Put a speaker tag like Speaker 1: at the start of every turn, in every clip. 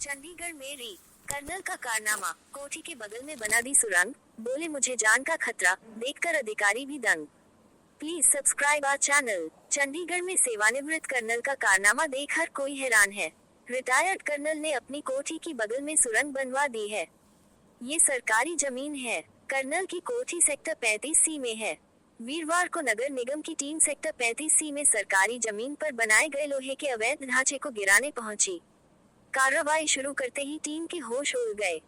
Speaker 1: चंडीगढ़ में री कर्नल का कारनामा, कोठी के बगल में बना दी सुरंग, बोले मुझे जान का खतरा, देखकर अधिकारी भी दंग। Please subscribe our channel. Chandigarh में सेवानिवृत्त कर्नल का कारनामा देख हर कोई हैरान है। रिटायर्ड कर्नल ने अपनी कोठी की बगल में सुरंग बनवा दी है। ये सरकारी जमीन है। कर्नल की कोठी सेक्टर 35C में है। वीरवार को नगर निगम की टीम सेक्टर 35C में सरकारी जमीन पर बनाए गए लोहे के अवैध ढांचे को गिराने पहुंची। कार्रवाई शुरू करते ही टीम के होश उड़ गए,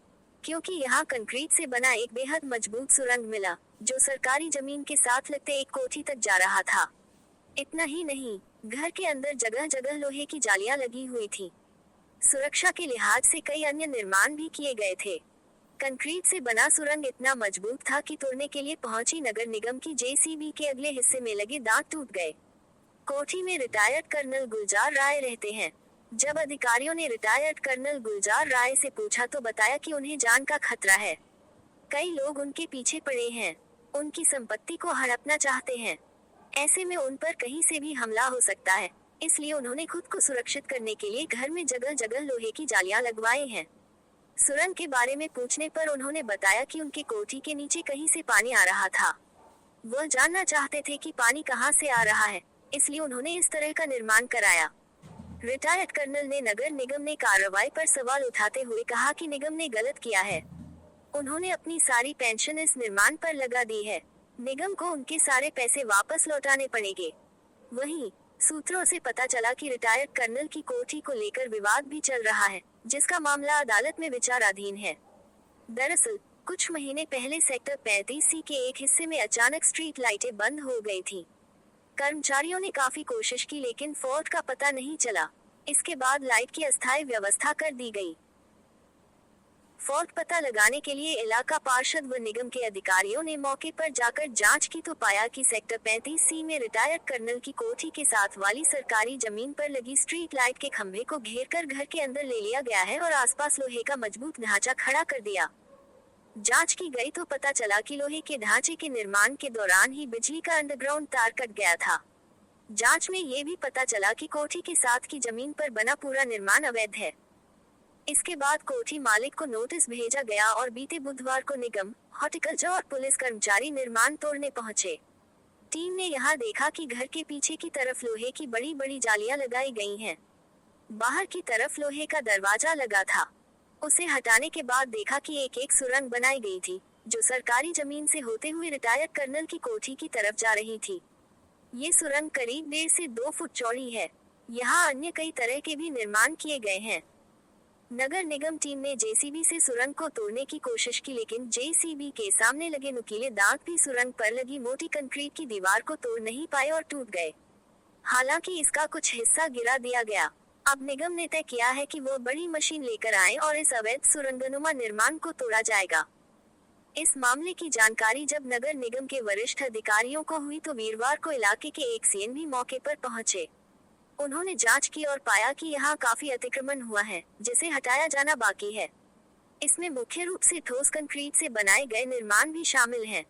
Speaker 1: क्योंकि यहाँ कंक्रीट से बना एक बेहद मजबूत सुरंग मिला, जो सरकारी जमीन के साथ लगते एक कोठी तक जा रहा था। इतना ही नहीं, घर के अंदर जगह जगह लोहे की जालियां लगी हुई थी। सुरक्षा के लिहाज से कई अन्य निर्माण भी किए गए थे। कंक्रीट से बना सुरंग इतना मजबूत था कि तोड़ने के लिए पहुंची नगर निगम की जेसीबी के अगले हिस्से में लगे दांत टूट गए। कोठी में रिटायर्ड कर्नल गुलजार राय रहते हैं। जब अधिकारियों ने रिटायर्ड कर्नल गुलजार राय से पूछा तो बताया कि उन्हें जान का खतरा है। कई लोग उनके पीछे पड़े हैं, उनकी संपत्ति को हड़पना चाहते हैं। ऐसे में उन पर कहीं से भी हमला हो सकता है, इसलिए उन्होंने खुद को सुरक्षित करने के लिए घर में जगह जगह लोहे की जालियां लगवाई हैं। सुरंग के बारे में पूछने पर उन्होंने बताया कि उनकी कोठी के नीचे कहीं से पानी आ रहा था। वह जानना चाहते थे कि पानी कहां से आ रहा है, इसलिए उन्होंने इस तरह का निर्माण कराया। रिटायर्ड कर्नल ने नगर निगम ने कार्रवाई पर सवाल उठाते हुए कहा कि निगम ने गलत किया है। उन्होंने अपनी सारी पेंशन इस निर्माण पर लगा दी है। निगम को उनके सारे पैसे वापस लौटाने पड़ेंगे। वहीं सूत्रों से पता चला कि रिटायर्ड कर्नल की कोठी को लेकर विवाद भी चल रहा है, जिसका मामला अदालत में विचाराधीन है। दरअसल कुछ महीने पहले सेक्टर 35C के एक हिस्से में अचानक स्ट्रीट लाइटें बंद हो गई थी। कर्मचारियों ने काफी कोशिश की, लेकिन फॉल्ट का पता नहीं चला। इसके बाद लाइट की अस्थायी व्यवस्था कर दी गई। फॉल्ट पता लगाने के लिए इलाका पार्षद व निगम के अधिकारियों ने मौके पर जाकर जांच की तो पाया कि सेक्टर 35C में रिटायर्ड कर्नल की कोठी के साथ वाली सरकारी जमीन पर लगी स्ट्रीट लाइट के खंभे को घेरकर घर के अंदर ले लिया गया है और आसपास लोहे का मजबूत ढांचा खड़ा कर दिया। जांच की गई तो पता चला कि लोहे के ढांचे के निर्माण के दौरान ही बिजली का अंडरग्राउंड तार कट गया था। जांच में ये भी पता चला कि कोठी के साथ की जमीन पर बना पूरा निर्माण अवैध है। इसके बाद कोठी मालिक को नोटिस भेजा गया और बीते बुधवार को निगम, हॉर्टिकल्चर और पुलिस कर्मचारी निर्माण तोड़ने पहुंचे। टीम ने यहां देखा कि घर के पीछे की तरफ लोहे की बड़ी बड़ी जालियां लगाई गई हैं। बाहर की तरफ लोहे का दरवाजा लगा था। उसे हटाने के बाद देखा कि एक एक सुरंग बनाई गई थी, जो सरकारी जमीन से होते हुए रिटायर्ड कर्नल की कोठी की तरफ जा रही थी। ये सुरंग करीब 1.5 से 2 फुट चौड़ी है। यहाँ अन्य कई तरह के भी निर्माण किए गए हैं। नगर निगम टीम ने जेसीबी से सुरंग को तोड़ने की कोशिश की, लेकिन जेसीबी के सामने लगे नुकीले दांत भी सुरंग पर लगी मोटी कंक्रीट की दीवार को तोड़ नहीं पाए और टूट गए। हालांकि इसका कुछ हिस्सा गिरा दिया गया। अब निगम ने तय किया है कि वो बड़ी मशीन लेकर आए और इस अवैध सुरंगनुमा निर्माण को तोड़ा जाएगा। इस मामले की जानकारी जब नगर निगम के वरिष्ठ अधिकारियों को हुई तो वीरवार को इलाके के एक सीएन भी मौके पर पहुंचे। उन्होंने जांच की और पाया कि यहाँ काफी अतिक्रमण हुआ है, जिसे हटाया जाना बाकी है। इसमें मुख्य रूप से ठोस कंक्रीट से बनाए गए निर्माण भी शामिल हैं।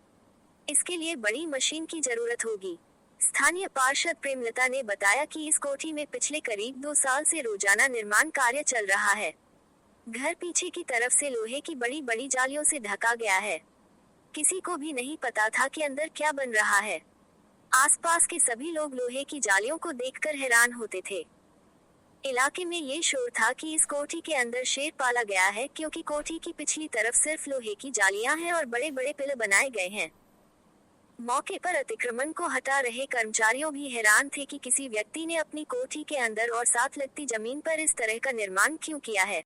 Speaker 1: इसके लिए बड़ी मशीन की जरूरत होगी। स्थानीय पार्षद प्रेमलता ने बताया कि इस कोठी में पिछले करीब 2 साल से रोजाना निर्माण कार्य चल रहा है। घर पीछे की तरफ से लोहे की बड़ी बड़ी जालियों से ढका गया है। किसी को भी नहीं पता था कि अंदर क्या बन रहा है। आसपास के सभी लोग लोहे की जालियों को देखकर हैरान होते थे। इलाके में ये शोर था कि इस कोठी के अंदर शेर पाला गया है, क्योंकि कोठी की पिछली तरफ सिर्फ लोहे की जालियां हैं और बड़े बड़े पिलर बनाए गए हैं। मौके पर अतिक्रमण को हटा रहे कर्मचारियों भी हैरान थे कि किसी व्यक्ति ने अपनी कोठी के अंदर और साथ लगती जमीन पर इस तरह का निर्माण क्यों किया है।